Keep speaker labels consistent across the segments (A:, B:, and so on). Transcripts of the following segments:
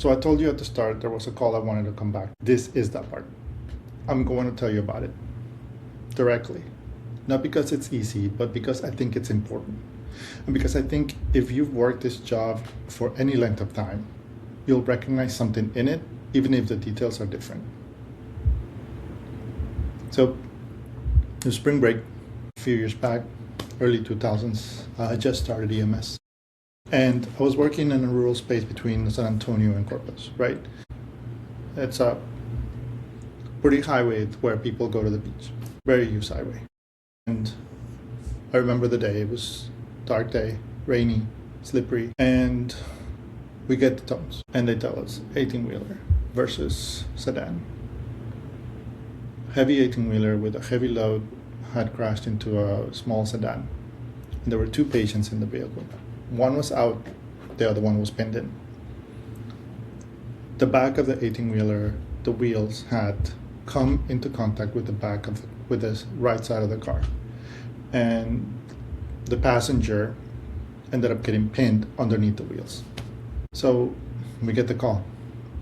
A: So I told you at the start there was a call I wanted to come back. This is that part. I'm going to tell you about it directly. Not because it's easy, but because I think it's important. And because I think if you've worked this job for any length of time, you'll recognize something in it, even if the details are different. So, it was spring break a few years back, early 2000s. I just started EMS. And I was working in a rural space between San Antonio and Corpus, right? It's a pretty highway where people go to the beach, very used highway. And I remember the day, it was dark day, rainy, slippery, and we get the tones and they tell us 18-wheeler versus sedan. Heavy 18-wheeler with a heavy load had crashed into a small sedan. And there were two patients in the vehicle. One was out, the other one was pinned in. The back of the 18-wheeler, the wheels had come into contact with the right side of the car. And the passenger ended up getting pinned underneath the wheels. So we get the call.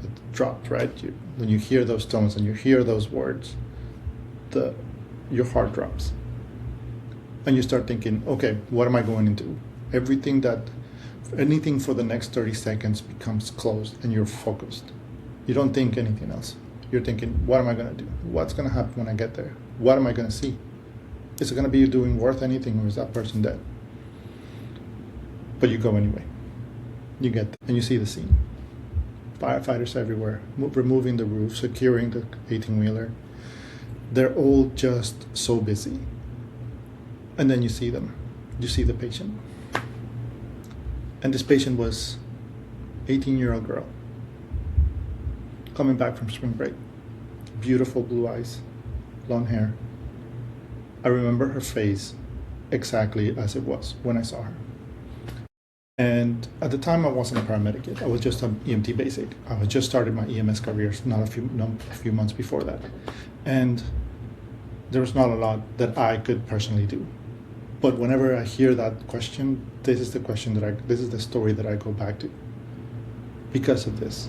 A: It dropped, right? When you hear those tones and you hear those words, your heart drops. And you start thinking, okay, what am I going into? Anything for the next 30 seconds becomes closed and you're focused. You don't think anything else. You're thinking, what am I going to do? What's going to happen when I get there? What am I going to see? Is it going to be doing worth anything, or is that person dead? But you go anyway. You get there and you see the scene. Firefighters everywhere, removing the roof, securing the 18-wheeler. They're all just so busy. And then you see them. You see the patient. And this patient was 18-year-old girl coming back from spring break. Beautiful blue eyes, blonde hair. I remember her face exactly as it was when I saw her. And at the time, I wasn't a paramedic yet. I was just an EMT basic. I was just started my EMS career, not a few months before that. And there was not a lot that I could personally do. But whenever I hear that question, this is the story that I go back to. Because of this.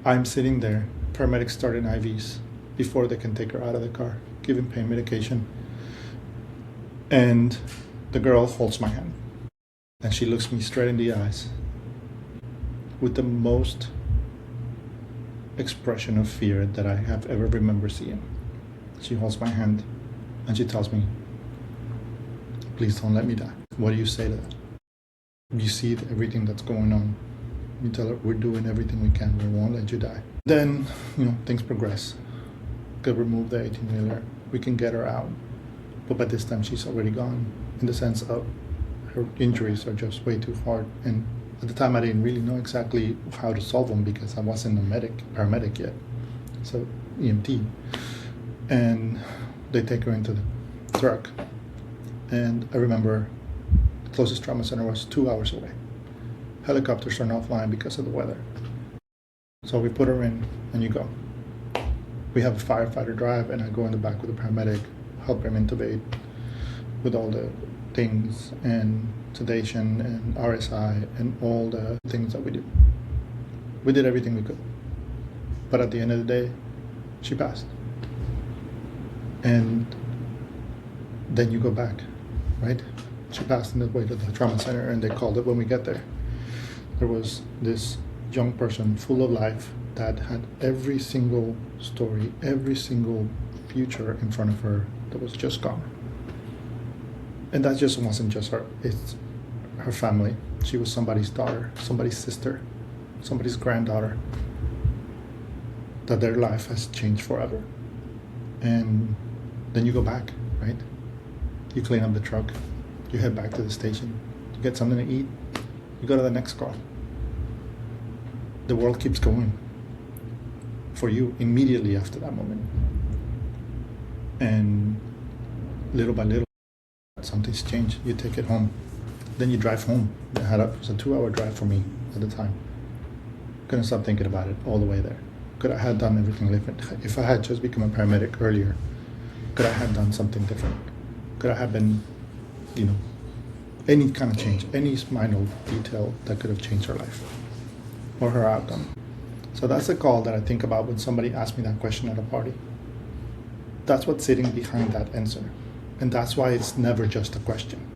A: I'm sitting there, paramedics starting IVs before they can take her out of the car, giving pain medication. And the girl holds my hand. And she looks me straight in the eyes with the most expression of fear that I have ever remember seeing. She holds my hand and she tells me, please don't let me die. What do you say to that? You see everything that's going on. You tell her, we're doing everything we can. We won't let you die. Then, things progress. Could remove the 18-wheeler. We can get her out. But by this time, she's already gone, in the sense of her injuries are just way too hard. And at the time, I didn't really know exactly how to solve them because I wasn't a paramedic yet. So EMT. And they take her into the truck. And I remember the closest trauma center was 2 hours away. Helicopters are not flying because of the weather. So we put her in and you go. We have a firefighter drive and I go in the back with a paramedic, help him intubate with all the things and sedation and RSI and all the things that we do. We did everything we could. But at the end of the day, she passed. And then you go back, right? She passed on the way to the trauma center and they called it when we get there. There was this young person full of life that had every single story, every single future in front of her that was just gone. And that just wasn't just her, it's her family. She was somebody's daughter, somebody's sister, somebody's granddaughter, that their life has changed forever. And then you go back, right? You clean up the truck, you head back to the station, you get something to eat, you go to the next call. The world keeps going for you immediately after that moment. And little by little, something's changed. You take it home. Then you drive home. It was a 2-hour drive for me at the time. Couldn't stop thinking about it all the way there. Could I have done everything different? If I had just become a paramedic earlier, could I have done something different? Could I have been, any kind of change, any minor detail that could have changed her life? or her outcome? So that's a call that I think about when somebody asks me that question at a party. That's what's sitting behind that answer. And that's why it's never just a question.